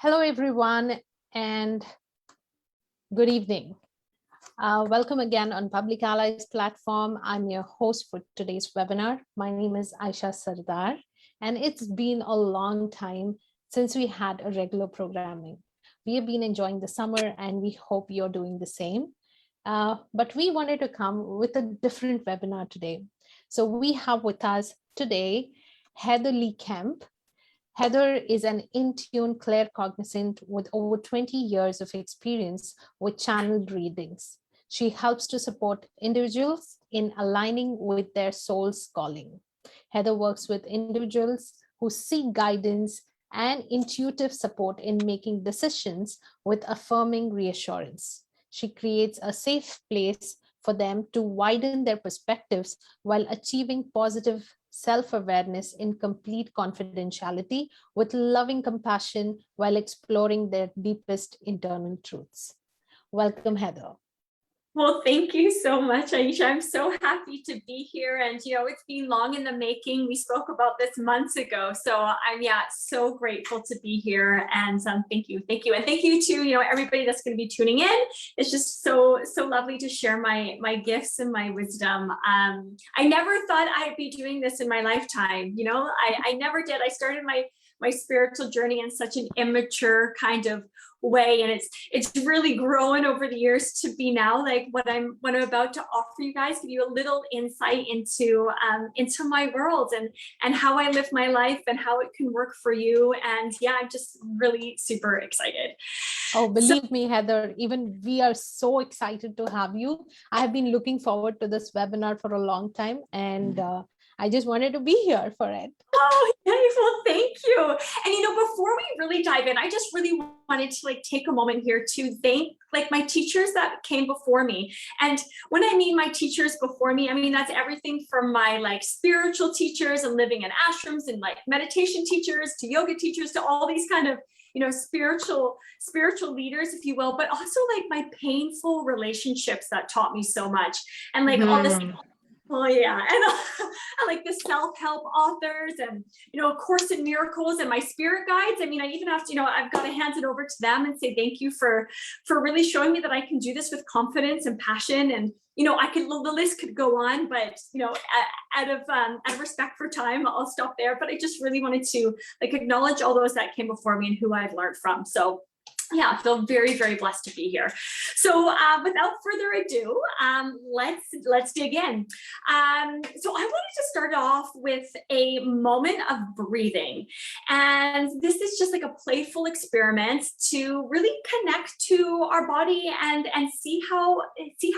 Hello, everyone, and good evening. Welcome again on Public Allies platform. I'm your host for today's webinar. My name is Ayesha Sardar, and it's been a long time since we had a regular programming. We have been enjoying the summer, and we hope you're doing the same. But we wanted to come with a different webinar today. So we have with us today Heather Lee Kemp. Heather is an in-tune claircognizant with over 20 years of experience with channeled readings. She helps to support individuals in aligning with their soul's calling. Heather works with individuals who seek guidance and intuitive support in making decisions with affirming reassurance. She creates a safe place for them to widen their perspectives while achieving positive self-awareness in complete confidentiality with loving compassion while exploring their deepest internal truths. Welcome, Heather. Well, thank you so much, Ayesha. I'm so happy to be here. And, it's been long in the making. We spoke about this months ago. So I'm, so grateful to be here. And thank you. Thank you. And thank you to, everybody that's going to be tuning in. It's just so lovely to share my gifts and my wisdom. I never thought I'd be doing this in my lifetime. I never did. I started my spiritual journey in such an immature kind of way, and it's really grown over the years to be now like what I'm about to offer you guys, give you a little insight into my world and how I live my life and how it can work for you. And I'm just really super excited. Oh, believe me, Heather, even we are so excited to have you. I have been looking forward to this webinar for a long time, and I just wanted to be here for it. Oh, well, thank you. And before we really dive in, I just really wanted to take a moment here to thank my teachers that came before me. And when I mean my teachers before me, I mean that's everything from my spiritual teachers and living in ashrams and meditation teachers to yoga teachers to all these kind of spiritual leaders, if you will, but also my painful relationships that taught me so much. And all this. Oh yeah, and the self-help authors and A Course in Miracles and my spirit guides. I mean, I even have to, I've got to hand it over to them and say thank you for really showing me that I can do this with confidence and passion. And the list could go on, but out of respect for time, I'll stop there. But I just really wanted to acknowledge all those that came before me and who I've learned from. So I feel very, very blessed to be here. So without further ado, let's dig in. So I wanted to start off with a moment of breathing. And this is just a playful experiment to really connect to our body and see how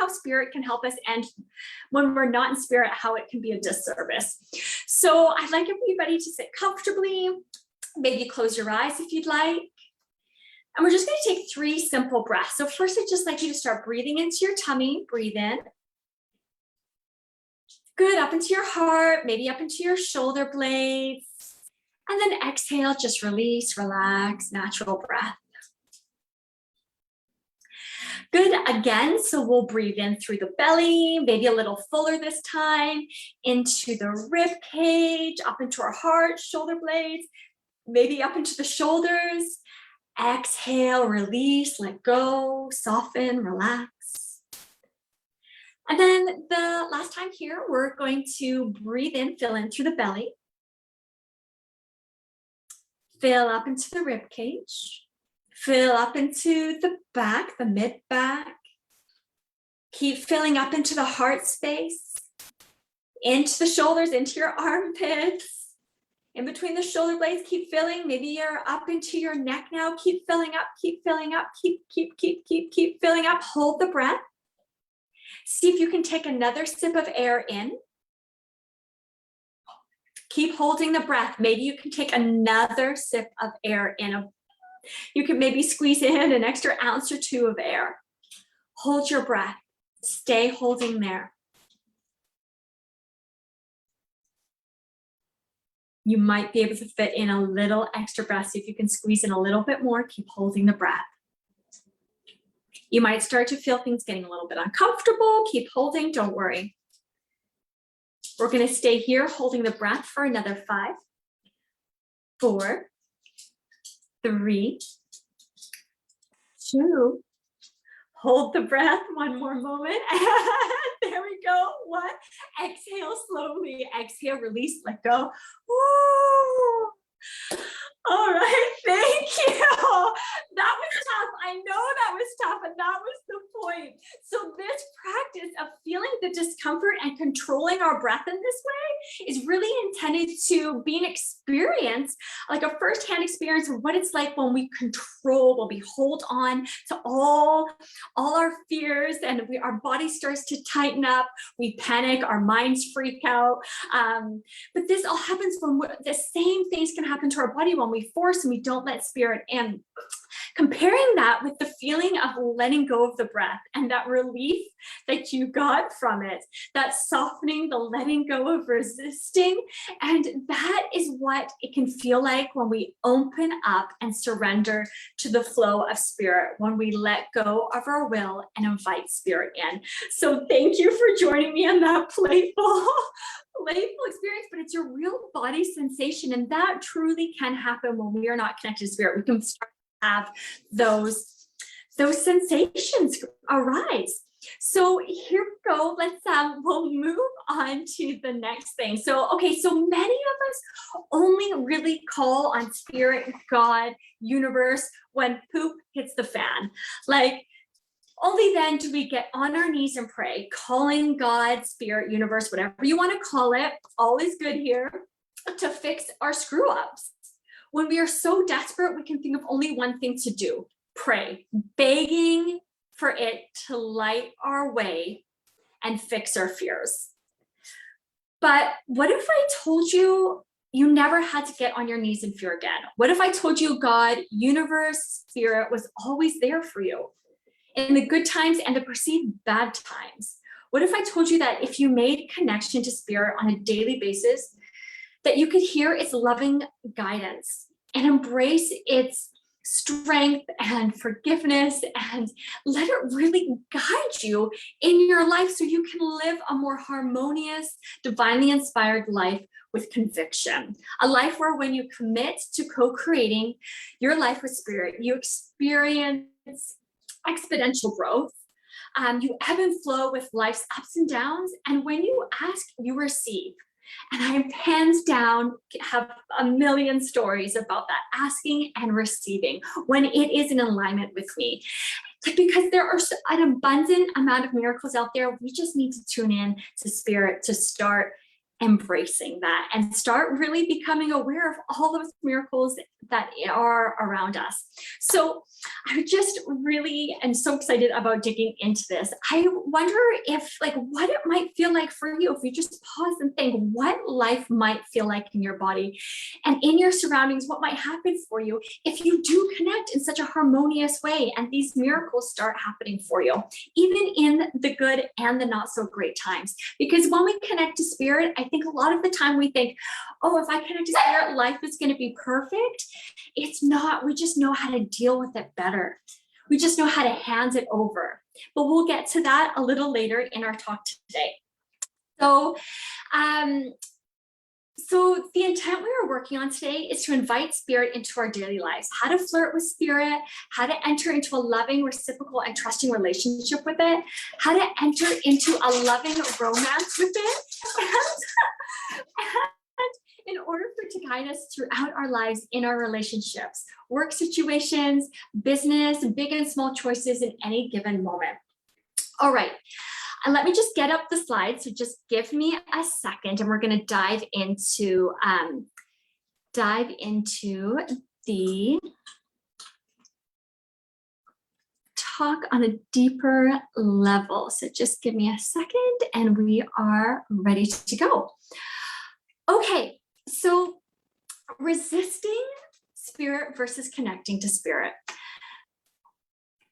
spirit can help us. And when we're not in spirit, how it can be a disservice. So I'd like everybody to sit comfortably. Maybe close your eyes if you'd like. And we're just going to take 3 simple breaths. So first, I'd just like you to start breathing into your tummy. Breathe in. Good, up into your heart, maybe up into your shoulder blades. And then exhale, just release, relax, natural breath. Good, again, so we'll breathe in through the belly, maybe a little fuller this time, into the rib cage, up into our heart, shoulder blades, maybe up into the shoulders. Exhale, release, let go, soften, relax. And then the last time here, we're going to breathe in, fill in through the belly. Fill up into the rib cage. Fill up into the back, the mid back. Keep filling up into the heart space, into the shoulders, into your armpits. In between the shoulder blades, keep filling. Maybe you're up into your neck now. Keep filling up, keep filling up, keep filling up. Hold the breath. See if you can take another sip of air in. Keep holding the breath. Maybe you can take another sip of air in. You can maybe squeeze in an extra ounce or 2 of air. Hold your breath. Stay holding there. You might be able to fit in a little extra breath. See if you can squeeze in a little bit more. Keep holding the breath. You might start to feel things getting a little bit uncomfortable. Keep holding, don't worry. We're going to stay here holding the breath for another 5, 4, 3, 2. Hold the breath, one more moment. There we go. 1. Exhale slowly. Exhale, release, let go. Woo. All right, thank you. That was tough. I know that was tough, and that was the point. So this practice of feeling the discomfort and controlling our breath in this way is really intended to be an experience, like a firsthand experience of what it's like when we control, when we hold on to all our fears, and our body starts to tighten up, we panic, our minds freak out. But this all happens when the same things can happen to our body when we force and we don't let spirit in. Comparing that with the feeling of letting go of the breath and that relief that you got from it, that softening, the letting go of resisting. And that is what it can feel like when we open up and surrender to the flow of spirit, when we let go of our will and invite spirit in. So thank you for joining me on that playful experience, but it's a real body sensation. And that truly can happen when we are not connected to spirit. We can start to have those sensations arise. So here we go. We'll move on to the next thing. So many of us only really call on spirit, God, universe when poop hits the fan. Like, only then do we get on our knees and pray, calling God, spirit, universe, whatever you want to call it, all is good here, to fix our screw ups. When we are so desperate, we can think of only one thing to do: pray, begging for it to light our way and fix our fears. But what if I told you you never had to get on your knees and fear again? What if I told you God, universe, spirit was always there for you in the good times and the perceived bad times? What if I told you that if you made connection to spirit on a daily basis, that you could hear its loving guidance and embrace its strength and forgiveness and let it really guide you in your life so you can live a more harmonious, divinely inspired life with conviction? A life where when you commit to co-creating your life with spirit, you experience exponential growth. You ebb and flow with life's ups and downs. And when you ask, you receive. And I hands down have a million stories about that, asking and receiving when it is in alignment with me. Because there are an abundant amount of miracles out there. We just need to tune in to spirit to start embracing that and start really becoming aware of all those miracles that are around us. So I just really am so excited about digging into this. I wonder if, what it might feel like for you if you just pause and think what life might feel like in your body and in your surroundings, what might happen for you if you do connect in such a harmonious way and these miracles start happening for you, even in the good and the not so great times. Because when we connect to spirit, I think a lot of the time we think, oh, if I connect to spirit, life is going to be perfect. It's not. We just know how to deal with it better. We just know how to hand it over. But we'll get to that a little later in our talk today. So the intent we are working on today is to invite spirit into our daily lives, how to flirt with spirit, how to enter into a loving, reciprocal, and trusting relationship with it, how to enter into a loving romance with it, and in order for it to guide us throughout our lives in our relationships, work situations, business, big and small choices in any given moment. All right. And let me just get up the slides. So just give me a second and we're going to dive into the talk on a deeper level. So just give me a second and we are ready to go. Okay, so resisting spirit versus connecting to spirit.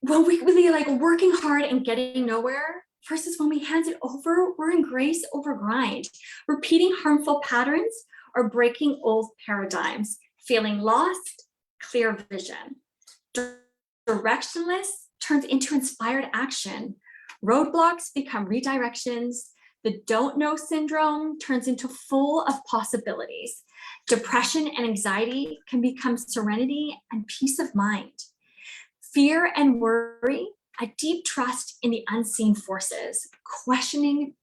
When we really working hard and getting nowhere, versus when we hand it over, we're in grace over grind, repeating harmful patterns or breaking old paradigms, feeling lost, clear vision. Directionless turns into inspired action. Roadblocks become redirections. The don't know syndrome turns into full of possibilities. Depression and anxiety can become serenity and peace of mind. Fear and worry, a deep trust in the unseen forces. Questioning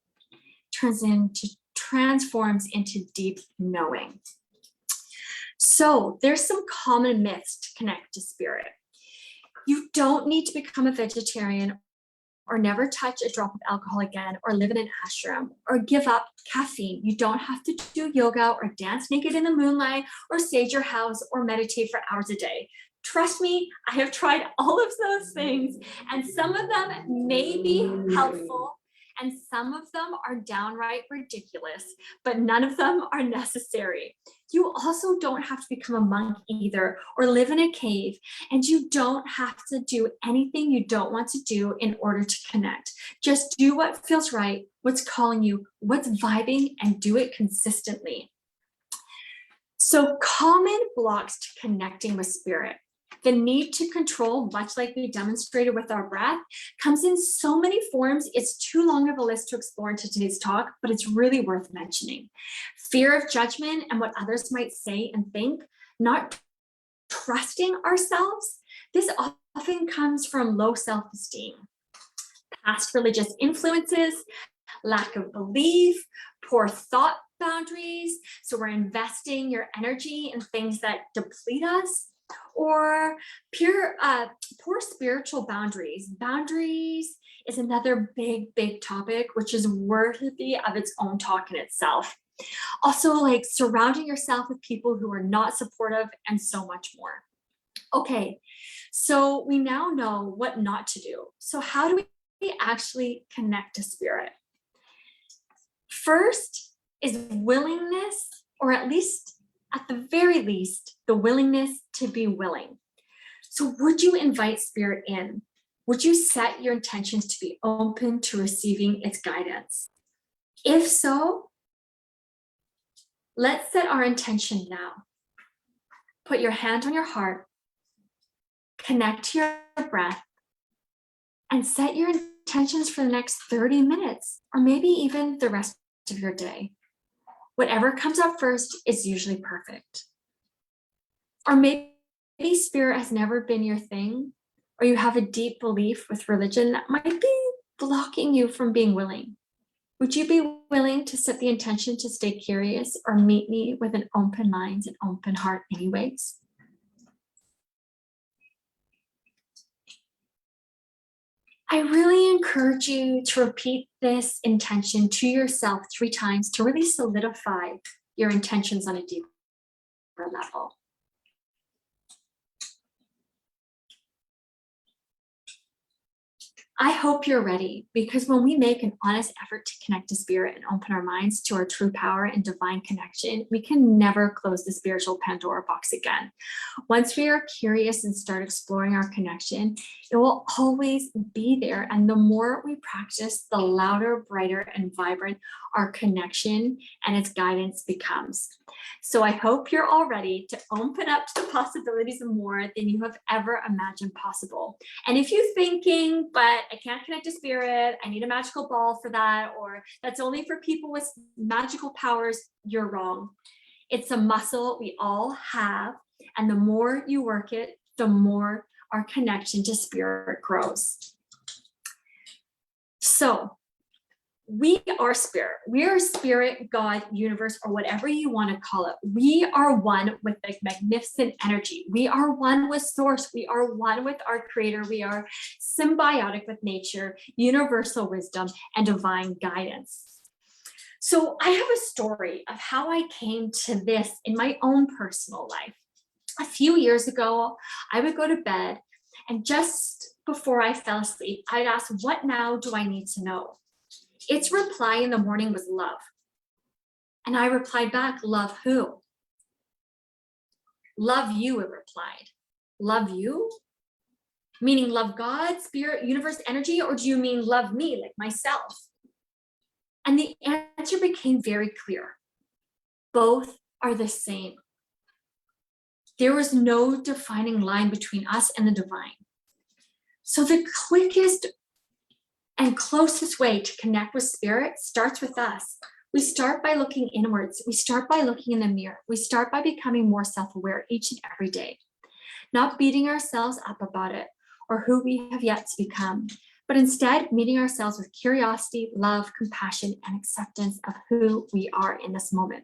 transforms into deep knowing. So there's some common myths to connect to spirit. You don't need to become a vegetarian or never touch a drop of alcohol again, or live in an ashram, or give up caffeine. You don't have to do yoga or dance naked in the moonlight or sage your house or meditate for hours a day. Trust me, I have tried all of those things, and some of them may be helpful and some of them are downright ridiculous, but none of them are necessary. You also don't have to become a monk either, or live in a cave, and you don't have to do anything you don't want to do in order to connect. Just do what feels right, what's calling you, what's vibing, and do it consistently. So common blocks to connecting with spirit. The need to control, much like we demonstrated with our breath, comes in so many forms, it's too long of a list to explore in today's talk, but it's really worth mentioning. Fear of judgment and what others might say and think, not trusting ourselves. This often comes from low self-esteem, past religious influences, lack of belief, poor thought boundaries. So we're investing your energy in things that deplete us, or poor spiritual boundaries. Boundaries is another big topic, which is worthy of its own talk in itself. Also, like surrounding yourself with people who are not supportive, and so much more. Okay, so we now know what not to do. So how do we actually connect to spirit? First is willingness, or at the very least, the willingness to be willing. So would you invite spirit in? Would you set your intentions to be open to receiving its guidance? If so, let's set our intention now. Put your hand on your heart, connect to your breath, and set your intentions for the next 30 minutes, or maybe even the rest of your day. Whatever comes up first is usually perfect. Or maybe spirit has never been your thing, or you have a deep belief with religion that might be blocking you from being willing. Would you be willing to set the intention to stay curious, or meet me with an open mind and open heart anyways? I really encourage you to repeat this intention to yourself 3 times to really solidify your intentions on a deeper level. I hope you're ready, because when we make an honest effort to connect to spirit and open our minds to our true power and divine connection, we can never close the spiritual Pandora box again. Once we are curious and start exploring our connection, it will always be there. And the more we practice, the louder, brighter, and vibrant our connection and its guidance becomes. So I hope you're all ready to open up to the possibilities of more than you have ever imagined possible. And if you're thinking, but I can't connect to spirit, I need a magical ball for that, or that's only for people with magical powers, you're wrong. It's a muscle we all have, and the more you work it, the more our connection to spirit grows. So we are spirit. We are spirit, God, universe, or whatever you want to call it. We are one with the magnificent energy. We are one with source. We are one with our creator. We are symbiotic with nature, universal wisdom, and divine guidance. So I have a story of how I came to this in my own personal life. A few years ago, I would go to bed, and just before I fell asleep, I'd ask, what now do I need to know? Its reply in the morning was love. And I replied back, love who? Love you, it replied. Love you? Meaning love God, spirit, universe, energy, or do you mean love me, like myself? And the answer became very clear. Both are the same. There was no defining line between us and the divine. So the quickest and closest way to connect with spirit starts with us. We start by looking inwards. We start by looking in the mirror. We start by becoming more self-aware each and every day, not beating ourselves up about it or who we have yet to become, but instead meeting ourselves with curiosity, love, compassion, and acceptance of who we are in this moment,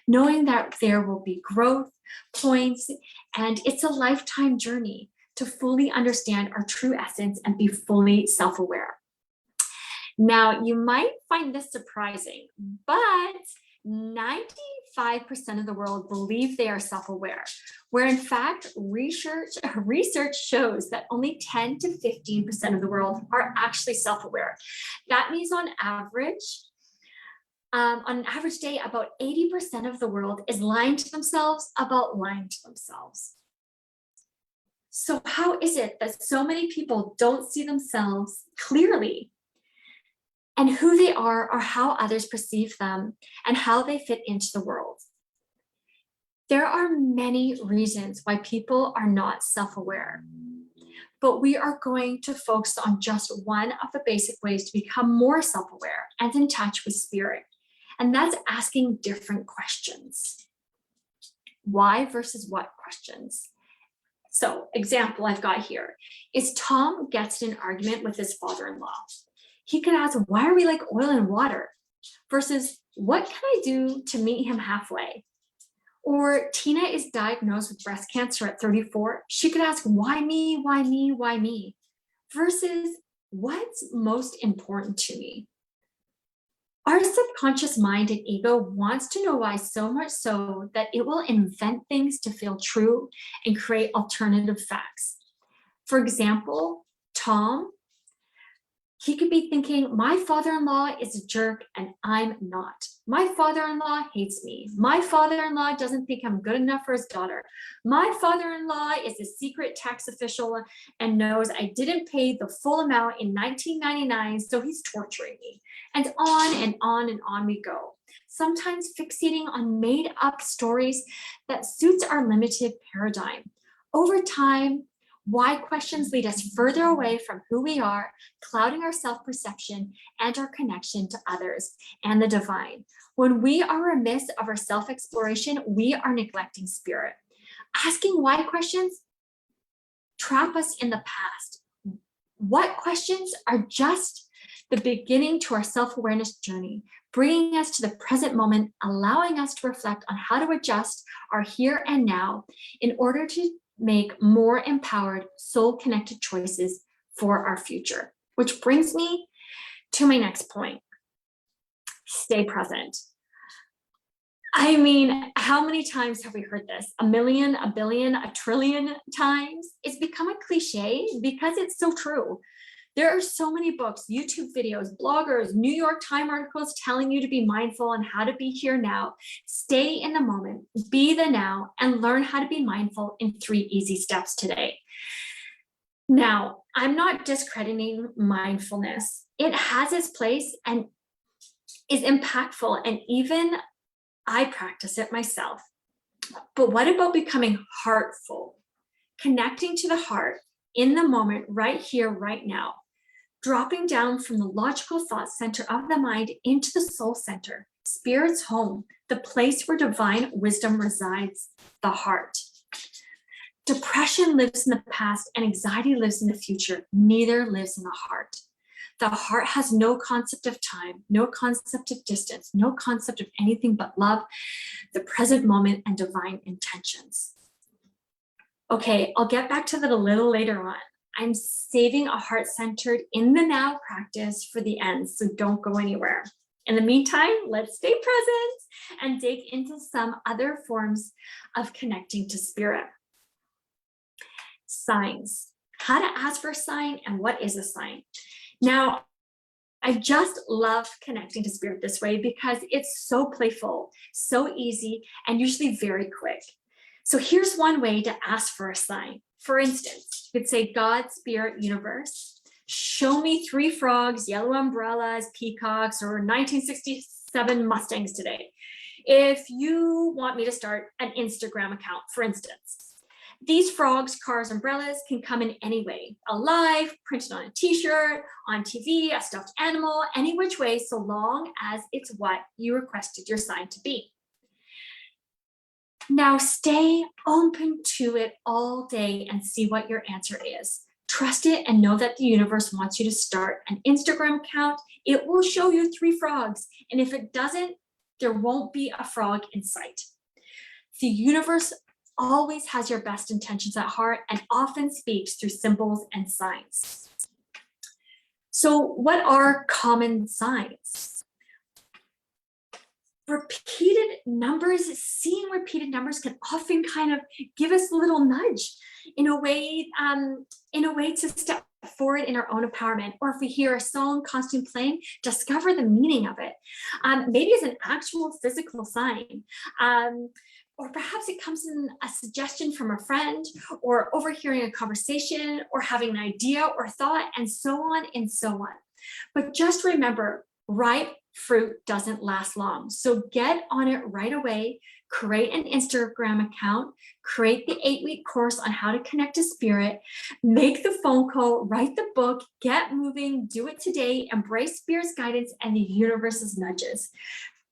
knowing that there will be growth points, and it's a lifetime journey to fully understand our true essence and be fully self-aware. Now, you might find this surprising, but 95% of the world believe they are self-aware, where in fact, research shows that only 10 to 15% of the world are actually self-aware. That means on average day, about 80% of the world is lying to themselves about lying to themselves. So how is it that so many people don't see themselves clearly and who they are or how others perceive them and how they fit into the world? There are many reasons why people are not self-aware, but we are going to focus on just one of the basic ways to become more self-aware and in touch with spirit. And that's asking different questions. Why versus what questions? So, example I've got here is Tom gets in an argument with his father-in-law. He could ask, why are we like oil and water? Versus, what can I do to meet him halfway? Or Tina is diagnosed with breast cancer at 34. She could ask, why me, why me, why me? Versus, what's most important to me? Our subconscious mind and ego wants to know why so much so that it will invent things to feel true and create alternative facts. For example, Tom, he could be thinking, my father-in-law is a jerk and I'm not. My father-in-law hates me. My father-in-law doesn't think I'm good enough for his daughter. My father-in-law is a secret tax official and knows I didn't pay the full amount in 1999, so he's torturing me. And on and on and on we go. Sometimes fixating on made up stories that suits our limited paradigm. Over time, why questions lead us further away from who we are, clouding our self-perception and our connection to others and the divine. When we are remiss of our self-exploration, we are neglecting spirit. Asking why questions trap us in the past. What questions are just the beginning to our self-awareness journey, bringing us to the present moment, allowing us to reflect on how to adjust our here and now in order to make more empowered, soul-connected choices for our future. Which brings me to my next point. Stay present. I mean, how many times have we heard this? A million, a billion, a trillion times? It's become a cliche because it's so true. There are so many books, YouTube videos, bloggers, New York Times articles telling you to be mindful and how to be here now. Stay in the moment, be the now, and learn how to be mindful in 3 easy steps today. Now, I'm not discrediting mindfulness. It has its place and is impactful, and even I practice it myself. But what about becoming heartful? Connecting to the heart in the moment, right here, right now. Dropping down from the logical thought center of the mind into the soul center, spirit's home, the place where divine wisdom resides, the heart. Depression lives in the past and anxiety lives in the future. Neither lives in the heart. The heart has no concept of time, no concept of distance, no concept of anything but love, the present moment, and divine intentions. Okay, I'll get back to that a little later on. I'm saving a heart-centered in the now practice for the end, so don't go anywhere. In the meantime, let's stay present and dig into some other forms of connecting to spirit. Signs. How to ask for a sign and what is a sign. Now, I just love connecting to spirit this way because it's so playful, so easy, and usually very quick. So here's one way to ask for a sign. For instance, you could say, God, Spirit, Universe, show me 3 frogs, yellow umbrellas, peacocks, or 1967 Mustangs today. If you want me to start an Instagram account, for instance. These frogs, cars, umbrellas can come in any way, alive, printed on a t-shirt, on TV, a stuffed animal, any which way, so long as it's what you requested your sign to be. Now stay open to it all day and see what your answer is. Trust it and know that the universe wants you to start an Instagram account. It will show you 3 frogs. And if it doesn't, there won't be a frog in sight. The universe always has your best intentions at heart and often speaks through symbols and signs. So what are common signs? Repeated numbers, seeing repeated numbers can often kind of give us a little nudge in a way to step forward in our own empowerment. Or if we hear a song constantly playing, discover the meaning of it. Maybe it's an actual physical sign. Or perhaps it comes in a suggestion from a friend, or overhearing a conversation, or having an idea or thought, and so on and so on. But just remember, ripe fruit doesn't last long. So get on it right away. Create an Instagram account, create the 8-week course on how to connect to spirit, make the phone call, write the book, get moving, do it today, embrace spirit's guidance and the universe's nudges.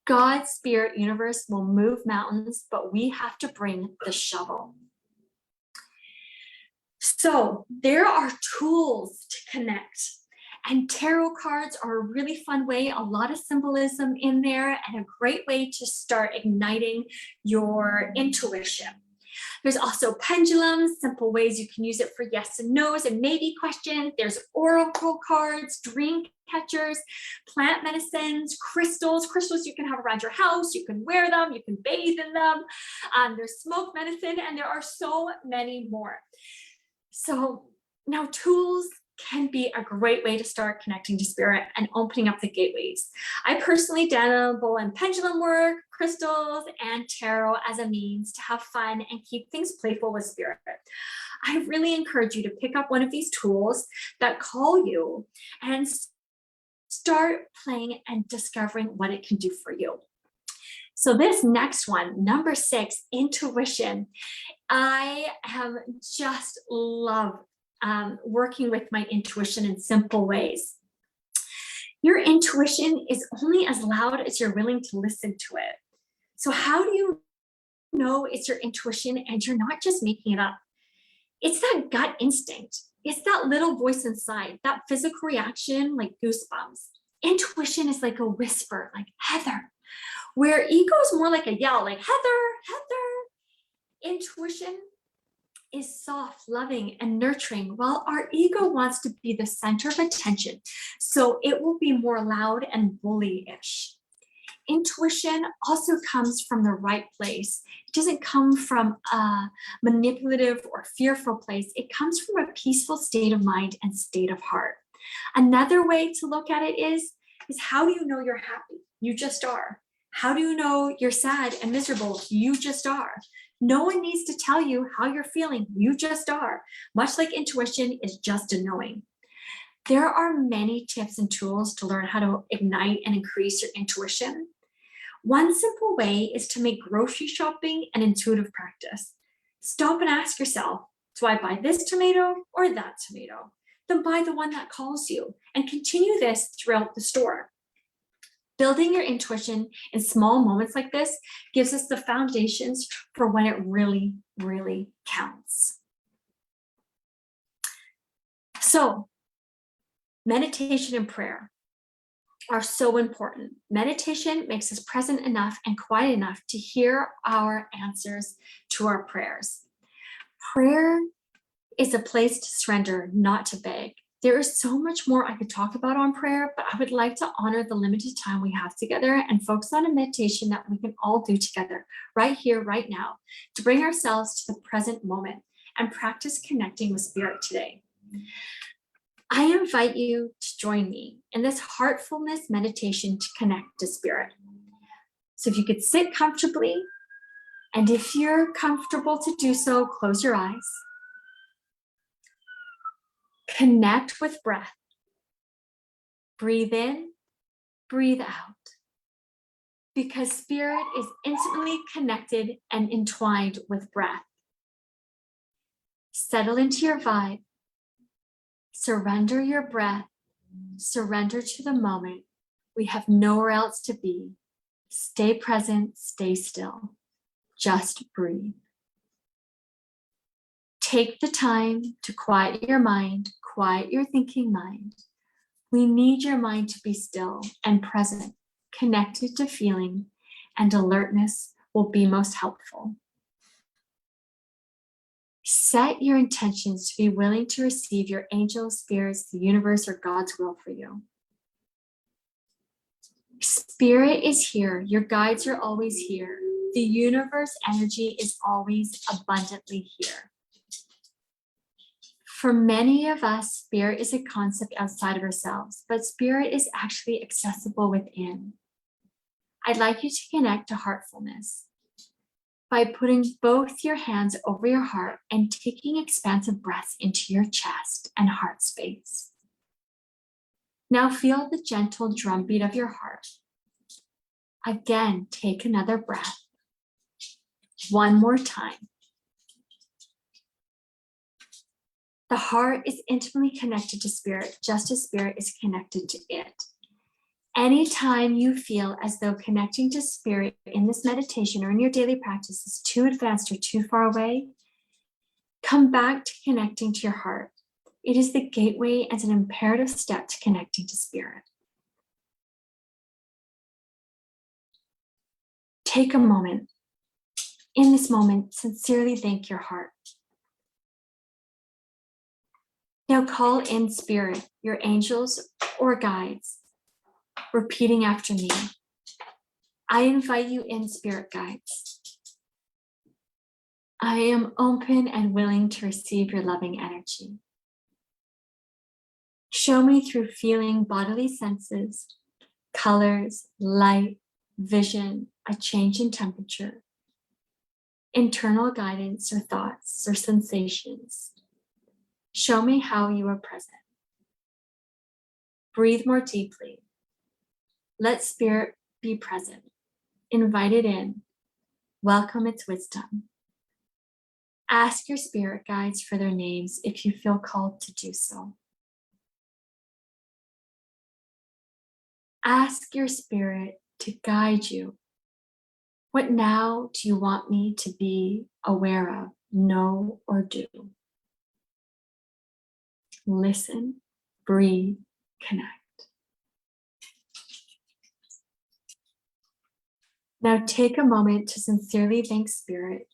God's spirit universe will move mountains, but we have to bring the shovel. So there are tools to connect. And tarot cards are a really fun way, a lot of symbolism in there, and a great way to start igniting your intuition. There's also pendulums, simple ways you can use it for yes and no's and maybe questions. There's oracle cards, dream catchers, plant medicines, crystals you can have around your house. You can wear them, you can bathe in them. There's smoke medicine, and there are so many more. So now tools can be a great way to start connecting to spirit and opening up the gateways. I personally dabble in pendulum work, crystals, and tarot as a means to have fun and keep things playful with spirit. I really encourage you to pick up one of these tools that call you and start playing and discovering what it can do for you. So this next one, number 6, intuition. I have just loved working with my intuition in simple ways. Your intuition is only as loud as you're willing to listen to it. So how do you know it's your intuition and you're not just making it up? It's that gut instinct. It's that little voice inside, that physical reaction like goosebumps. Intuition is like a whisper, like Heather, where ego is more like a yell, like Heather, Heather. Intuition is soft, loving, and nurturing, while our ego wants to be the center of attention. So it will be more loud and bully-ish. Intuition also comes from the right place. It doesn't come from a manipulative or fearful place. It comes from a peaceful state of mind and state of heart. Another way to look at it is how do you know you're happy? You just are. How do you know you're sad and miserable? You just are. No one needs to tell you how you're feeling. You just are. Much like intuition is just a knowing. There are many tips and tools to learn how to ignite and increase your intuition. One simple way is to make grocery shopping an intuitive practice. Stop and ask yourself, do I buy this tomato or that tomato? Then buy the one that calls you, and continue this throughout the store. Building your intuition in small moments like this gives us the foundations for when it really, really counts. So, meditation and prayer are so important. Meditation makes us present enough and quiet enough to hear our answers to our prayers. Prayer is a place to surrender, not to beg. There is so much more I could talk about on prayer, but I would like to honor the limited time we have together and focus on a meditation that we can all do together right here, right now, to bring ourselves to the present moment and practice connecting with spirit today. I invite you to join me in this heartfulness meditation to connect to spirit. So if you could sit comfortably, and if you're comfortable to do so, close your eyes. Connect with breath. Breathe in, breathe out. Because spirit is intimately connected and entwined with breath. Settle into your vibe. Surrender your breath. Surrender to the moment. We have nowhere else to be. Stay present, stay still. Just breathe. Take the time to quiet your mind, quiet your thinking mind. We need your mind to be still and present, connected to feeling, and alertness will be most helpful. Set your intentions to be willing to receive your angels, spirits, the universe, or God's will for you. Spirit is here. Your guides are always here. The universe energy is always abundantly here. For many of us, spirit is a concept outside of ourselves, but spirit is actually accessible within. I'd like you to connect to heartfulness by putting both your hands over your heart and taking expansive breaths into your chest and heart space. Now feel the gentle drumbeat of your heart. Again, take another breath. One more time. The heart is intimately connected to spirit, just as spirit is connected to it. Anytime you feel as though connecting to spirit in this meditation or in your daily practice is too advanced or too far away, come back to connecting to your heart. It is the gateway and an imperative step to connecting to spirit. Take a moment. In this moment, sincerely thank your heart. Now call in spirit, your angels or guides, repeating after me. I invite you in, spirit guides. I am open and willing to receive your loving energy. Show me through feeling bodily senses, colors, light, vision, a change in temperature, internal guidance or thoughts or sensations. Show me how you are present. Breathe more deeply. Let spirit be present. Invite it in. Welcome its wisdom. Ask your spirit guides for their names if you feel called to do so. Ask your spirit to guide you. What now do you want me to be aware of, know, or do? Listen, breathe, connect. Now take a moment to sincerely thank spirit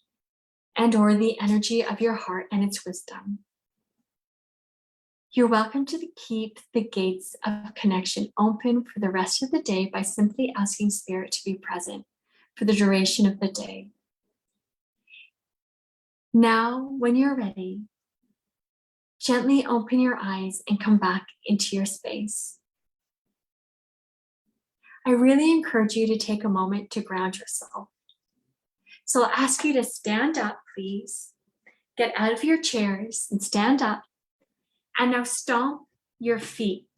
and or the energy of your heart and its wisdom. You're welcome to keep the gates of connection open for the rest of the day by simply asking spirit to be present for the duration of the day. Now, when you're ready, gently open your eyes and come back into your space. I really encourage you to take a moment to ground yourself. So I'll ask you to stand up, please. Get out of your chairs and stand up. And now stomp your feet.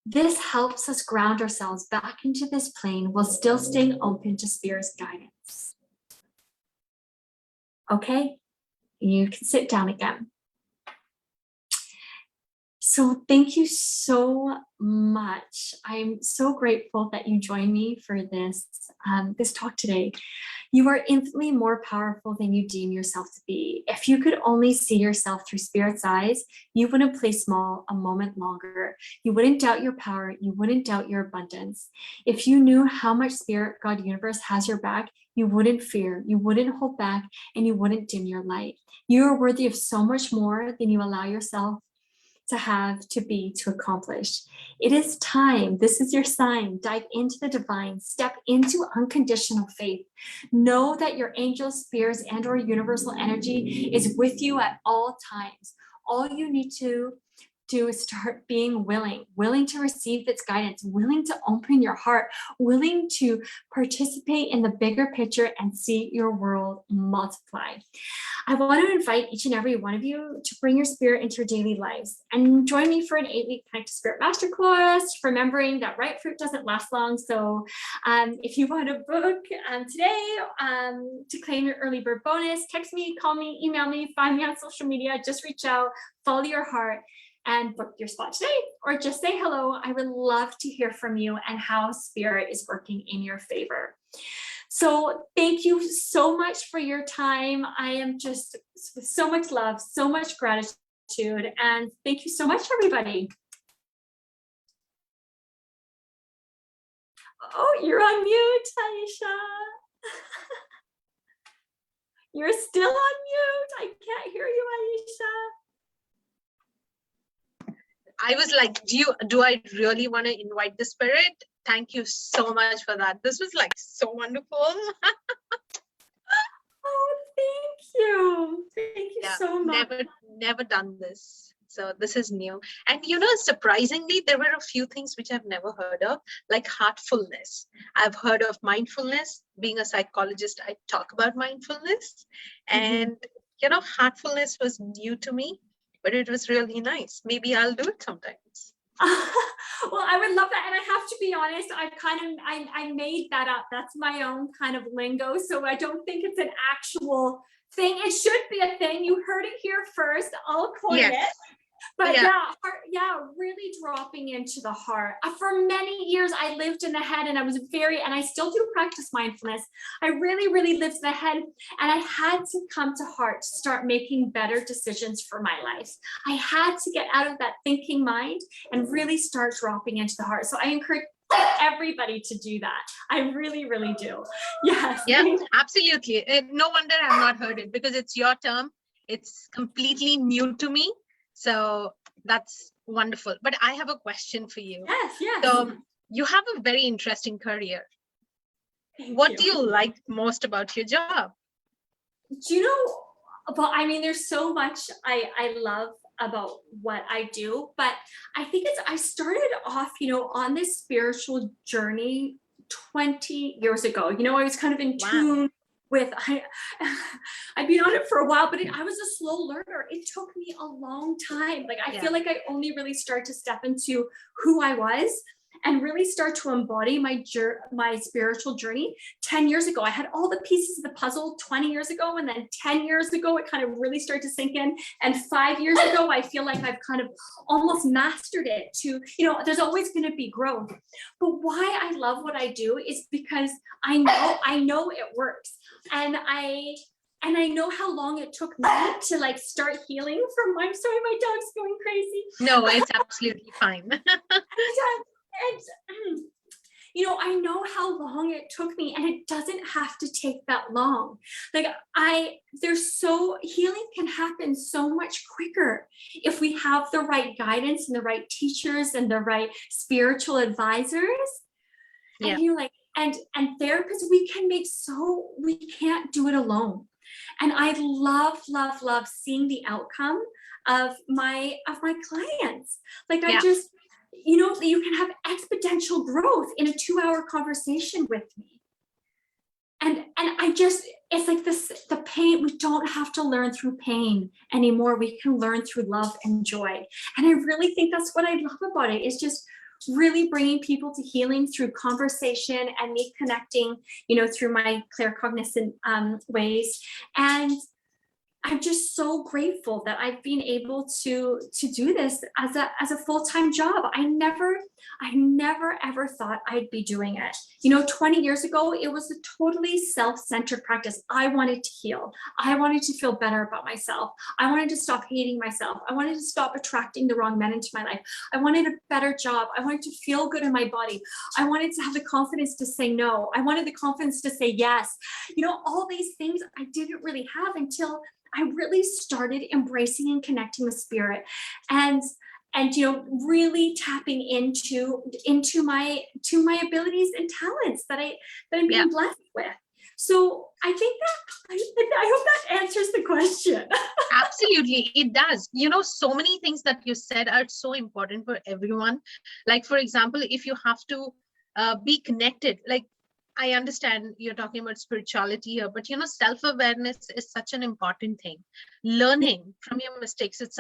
This helps us ground ourselves back into this plane while still staying open to spirit's guidance. Okay, you can sit down again. So thank you so much. I'm so grateful that you joined me for this talk today. You are infinitely more powerful than you deem yourself to be. If you could only see yourself through spirit's eyes, you wouldn't play small a moment longer. You wouldn't doubt your power. You wouldn't doubt your abundance. If you knew how much spirit, God, universe has your back, you wouldn't fear, you wouldn't hold back, and you wouldn't dim your light. You are worthy of so much more than you allow yourself to have, to be, to accomplish. It is time. This is your sign. Dive into the divine. Step into unconditional faith. Know that your angels, spirits, and or universal energy is with you at all times. All you need to do is start being willing to receive its guidance, willing to open your heart, willing to participate in the bigger picture and see your world multiply. I want to invite each and every one of you to bring your spirit into your daily lives and join me for an 8-week Connect to Spirit Masterclass, remembering that right fruit doesn't last long. So if you want to book today to claim your early bird bonus, text me, call me, email me, find me on social media, just reach out, follow your heart, and book your spot today, or just say hello. I would love to hear from you and how spirit is working in your favor. So thank you so much for your time. I am just with so much love, so much gratitude, and thank you so much, everybody. Oh, you're on mute, Ayesha. You're still on mute. I can't hear you, Ayesha. I was like, do I really want to invite the spirit? Thank you so much for that. This was like so wonderful. Oh, thank you. Thank you so much. Never done this. So this is new. And surprisingly, there were a few things which I've never heard of, like heartfulness. I've heard of mindfulness. Being a psychologist, I talk about mindfulness. And, heartfulness was new to me, but it was really nice. Maybe I'll do it sometimes. Well, I would love that. And I have to be honest, I made that up. That's my own kind of lingo. So I don't think it's an actual thing. It should be a thing. You heard it here first. I'll coin it. But really dropping into the heart. For many years, I lived in the head, and I still do practice mindfulness. I really, really lived in the head, and I had to come to heart to start making better decisions for my life. I had to get out of that thinking mind and really start dropping into the heart. So I encourage everybody to do that. I really, really do. Yes. Yeah, absolutely. No wonder I've not heard it, because it's your term. It's completely new to me. So that's wonderful. But I have a question for you. Yes. So you have a very interesting career. What do you like most about your job? Do you know, well, I mean, there's so much I love about what I do, but I think I started off, on this spiritual journey 20 years ago. I was kind of in tune with, I've been on it for a while, but I was a slow learner. It took me a long time. Like, I feel like I only really started to step into who I was and really start to embody my spiritual journey 10 years ago. I had all the pieces of the puzzle 20 years ago, and then 10 years ago, it kind of really started to sink in. And 5 years ago, I feel like I've kind of almost mastered it to, there's always going to be growth. But why I love what I do is because I know it works. And I know how long it took me to start healing from I'm sorry, my dog's going crazy. No, it's absolutely fine. I know how long it took me, and it doesn't have to take that long. Healing can happen so much quicker if we have the right guidance and the right teachers and the right spiritual advisors. Yeah. And therapists, we can't do it alone. And I love seeing the outcome of my clients. You can have exponential growth in a 2-hour conversation with me. And it's like the pain, we don't have to learn through pain anymore. We can learn through love and joy. And I really think that's what I love about it, is just really bringing people to healing through conversation and me connecting, through my claircognizant ways. And I'm just so grateful that I've been able to do this as a full-time job. I never ever thought I'd be doing it. 20 years ago, it was a totally self-centered practice. I wanted to heal. I wanted to feel better about myself. I wanted to stop hating myself. I wanted to stop attracting the wrong men into my life. I wanted a better job. I wanted to feel good in my body. I wanted to have the confidence to say no. I wanted the confidence to say yes. All these things I didn't really have until I really started embracing and connecting with spirit, and really tapping into my abilities and talents that I'm being blessed with. So I think I hope that answers the question. Absolutely, it does. So many things that you said are so important for everyone. Like, for example, if you have to be connected, like, I understand you're talking about spirituality here, but self-awareness is such an important thing. Learning from your mistakes is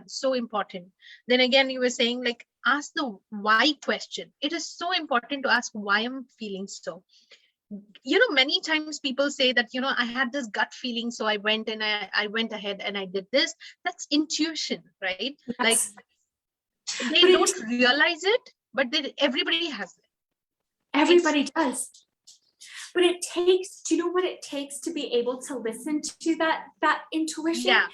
so important. Then again, you were saying, like, ask the why question. It is so important to ask why I'm feeling so. Many times people say that, I had this gut feeling, so I went and I went ahead and I did this. That's intuition, right? Yes. Like, they don't realize it, but everybody has it. Everybody does. But do you know what it takes to be able to listen to that intuition? Yeah.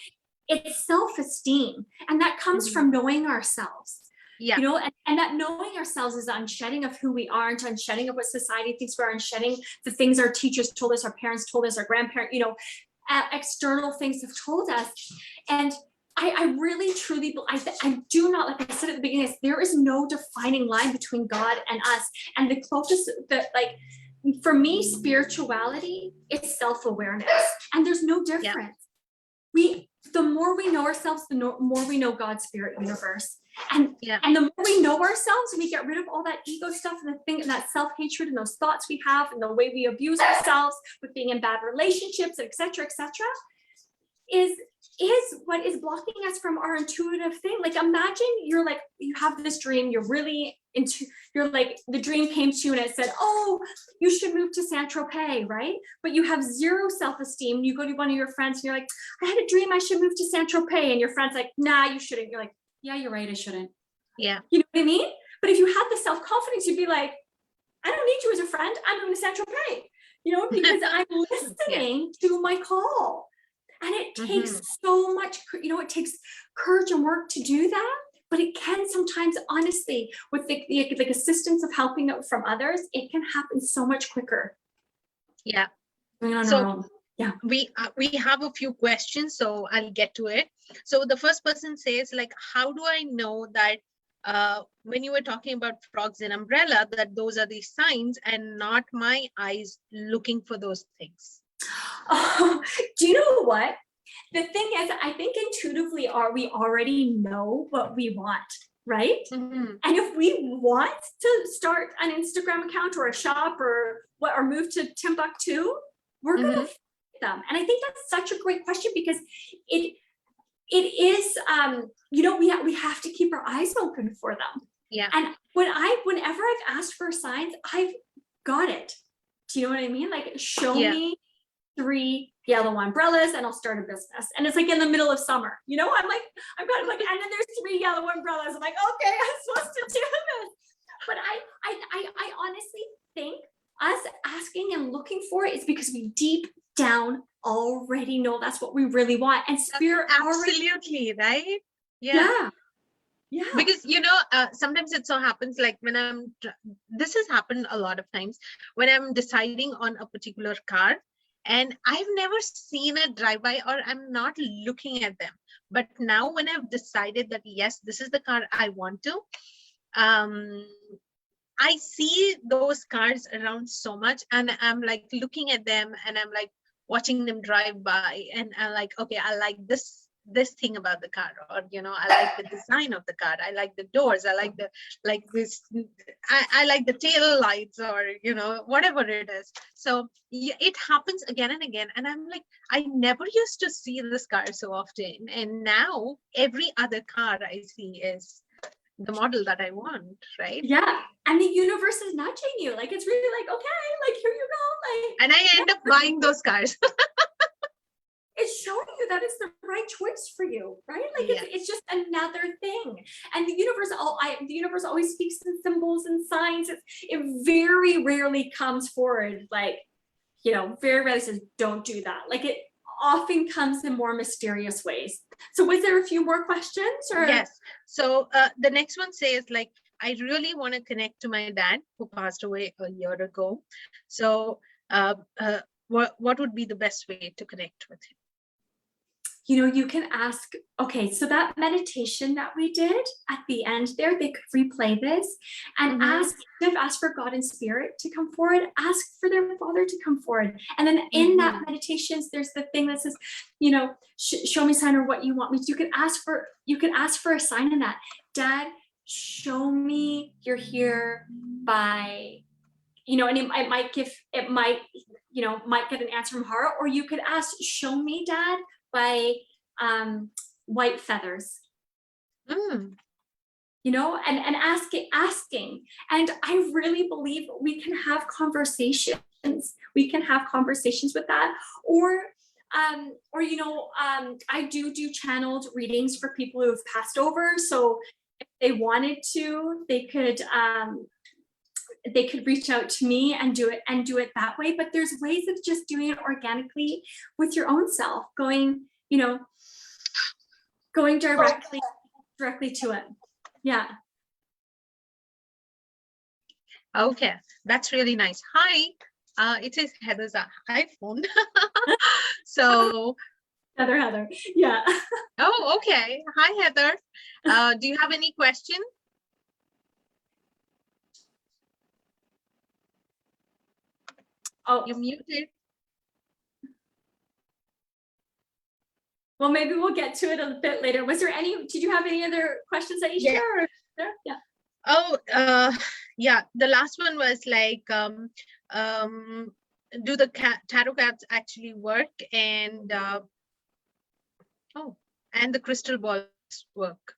It's self-esteem. And that comes from knowing ourselves. Yeah. You know, and that knowing ourselves is unshedding of who we are, and unshedding of what society thinks we are, and shedding the things our teachers told us, our parents told us, our grandparents, you know, external things have told us. And I really truly, I do not, like I said at the beginning, there is no defining line between God and us. And the closest that, like, for me, spirituality is self-awareness, and there's no difference. The more we know ourselves, the more we know God's spirit universe. And the more we know ourselves, we get rid of all that ego stuff and the thing, and that self-hatred and those thoughts we have, and the way we abuse ourselves with being in bad relationships, etc., is what is blocking us from our intuitive thing. Like, imagine you have this dream, the dream came to you and it said, oh, you should move to Saint-Tropez, right? But you have zero self-esteem. You go to one of your friends and you're like, I had a dream I should move to Saint-Tropez. And your friend's like, nah, you shouldn't. You're like, yeah, you're right, I shouldn't. Yeah. You know what I mean? But if you had the self-confidence, you'd be like, I don't need you as a friend. I'm moving to Saint-Tropez, you know, because I'm listening to my call. And it takes so much, you know, it takes courage and work to do that. But it can sometimes, honestly, with the assistance of helping out from others, it can happen so much quicker. Yeah. So we have a few questions, so I'll get to it. So the first person says, like, how do I know that when you were talking about frogs and umbrella, that those are the signs and not my eyes looking for those things? Oh, do you know what? The thing is, I think intuitively we already know what we want, right? And if we want to start an Instagram account or a shop or move to Timbuktu, we're going to find them. And I think that's such a great question, because it is, you know, we have to keep our eyes open for them. Yeah. And whenever I've asked for signs, I've got it. Do you know what I mean? Like, show me 3 yellow umbrellas and I'll start a business. And it's like in the middle of summer, you know, I've got like, and then there's 3 yellow umbrellas. I'm like, okay, I'm supposed to do this. But I honestly think us asking and looking for it is because we deep down already know that's what we really want. And spirit absolutely right. Yeah. Because, you know, sometimes it so happens, like when this has happened a lot of times when I'm deciding on a particular car, and I've never seen a drive-by, or I'm not looking at them. But now when I've decided that, yes, this is the car I want to, I see those cars around so much, and I'm like looking at them and I'm like watching them drive by, and I'm like, okay, I like this thing about the car, or, you know, I like the design of the car, I like the doors, I like I like the tail lights, or, you know, whatever it is. So it happens again and again, and I'm like, I never used to see this car so often, and now every other car I see is the model that I want, right? Yeah. And the universe is nudging you. Like, it's really like, okay, like, here you go. Like, and I end up buying those cars. It's showing you that it's the right choice for you, right? Like, it's just another thing. And the universe always speaks in symbols and signs. It very rarely comes forward, like, you know, very rarely says, don't do that. Like, it often comes in more mysterious ways. So was there a few more questions? Or? Yes. So the next one says, like, I really want to connect to my dad who passed away a year ago. So what would be the best way to connect with him? You know, you can ask, okay, so that meditation that we did at the end there, they could replay this and ask for God and spirit to come forward, ask for their father to come forward. And then in that meditations, there's the thing that says, you know, show me a sign or what you want me to. You can ask for a sign in that. Dad, show me you're here by, you know, and it might get an answer from her, or you could ask, show me, Dad, by white feathers, you know, and asking. And I really believe we can have conversations. We can have conversations with that, or you know, I do channeled readings for people who have passed over. So if they wanted to, they could they could reach out to me and do it that way. But there's ways of just doing it organically with your own self, going directly to it. Yeah. Okay, that's really nice. Hi, it says Heather's iPhone. So, Heather. Yeah. oh, okay. Hi, Heather. Do you have any question? Oh, You're muted. well, maybe we'll get to it a bit later. Did you have any other questions that you share? Yeah. Oh, yeah. The last one was like, do the tarot cards actually work? And and the crystal balls work.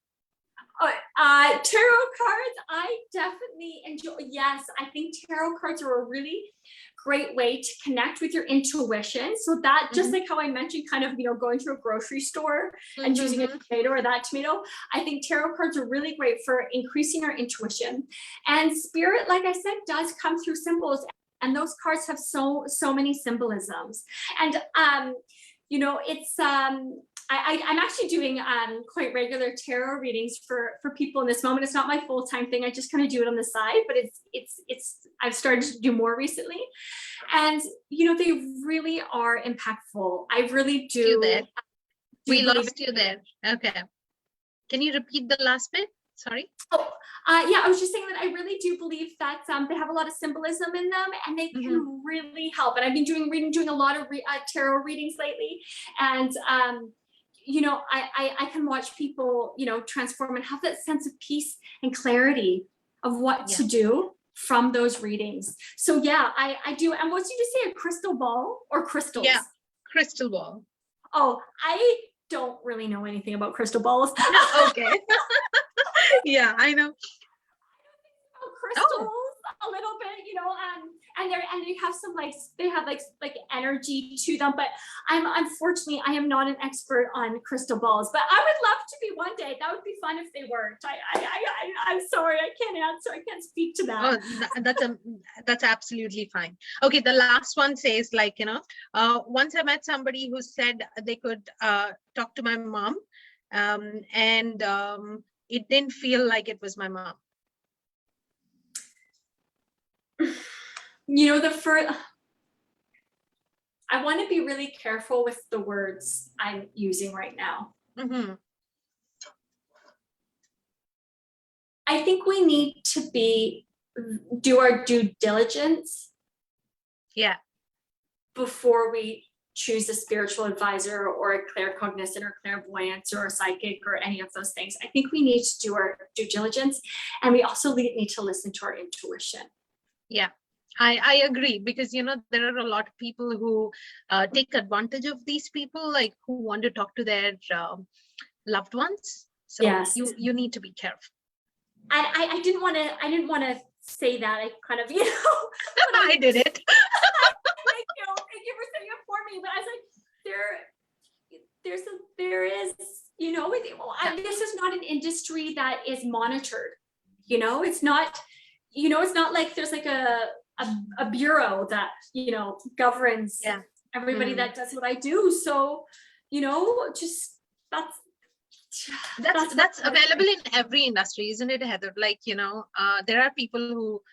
Tarot cards, I definitely enjoy. Yes, I think tarot cards are a really great way to connect with your intuition. So that, just like how I mentioned, kind of, going to a grocery store and choosing a tomato or that tomato, I think tarot cards are really great for increasing our intuition. And spirit, like I said, does come through symbols, and those cards have so many symbolisms. And it's I'm actually doing quite regular tarot readings for people in this moment. It's not my full-time thing. I just kind of do it on the side, but it's I've started to do more recently. And they really are impactful. I really do. We lost you there. Okay. Can you repeat the last bit? Sorry. Oh, yeah, I was just saying that I really do believe that they have a lot of symbolism in them, and they can really help. And I've been doing a lot of tarot readings lately, and I can watch people, transform and have that sense of peace and clarity of what to do from those readings. So yeah, I do. And what did you say, a crystal ball or crystals? Yeah, crystal ball. Oh, I don't really know anything about crystal balls. Okay. Yeah, I know. Crystals a little bit, and they have some like energy to them, but unfortunately I am not an expert on crystal balls, but I would love to be one day. That would be fun if they worked. I'm sorry, I can't answer. I can't speak to that. Oh, that's absolutely fine. Okay, the last one says, like, once I met somebody who said they could talk to my mom, and it didn't feel like it was my mom. I want to be really careful with the words I'm using right now. I think we need to do our due diligence. Yeah. Before we choose a spiritual advisor or a claircognizant or clairvoyance or a psychic or any of those things. I think we need to do our due diligence, and we also need to listen to our intuition. Yeah, I agree, because there are a lot of people who take advantage of these people, like who want to talk to their loved ones. So yes, you need to be careful. And I didn't want to say that. I kind of I did it. Thank you for saying it for me. But I was like, there is this is not an industry that is monitored. It's not. It's not like there's like a bureau that governs everybody that does what I do. So just that's available in every industry, isn't it, Heather? Like there are people who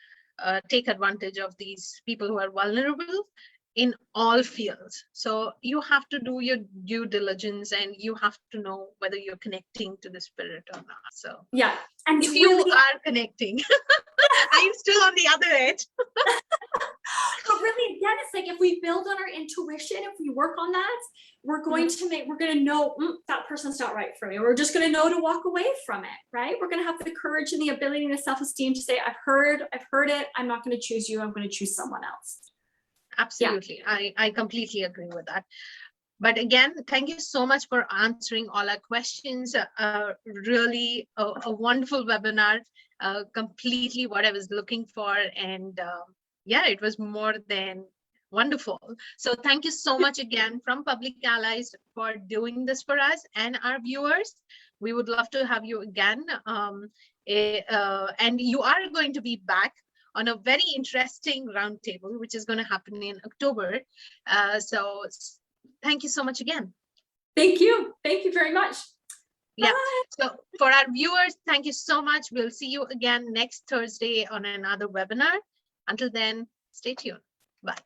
take advantage of these people who are vulnerable in all fields. So you have to do your due diligence, and you have to know whether you're connecting to the spirit or not. So yeah, and if you are connecting, I'm still on the other edge. But really, again, it's like if we build on our intuition, if we work on that, we're going to know that person's not right for me. We're just going to know to walk away from it, right? We're going to have the courage and the ability and the self-esteem to say, I've heard it. I'm not going to choose you. I'm going to choose someone else. Absolutely. Yeah. I completely agree with that. But again, thank you so much for answering all our questions. Really a wonderful webinar, completely what I was looking for. And yeah, it was more than wonderful. So thank you so much again from Public Allies for doing this for us and our viewers. We would love to have you again. And you are going to be back on a very interesting roundtable, which is going to happen in October. So thank you so much again. Thank you. Thank you very much. Yeah. Bye. So for our viewers, thank you so much. We'll see you again next Thursday on another webinar. Until then, stay tuned. Bye.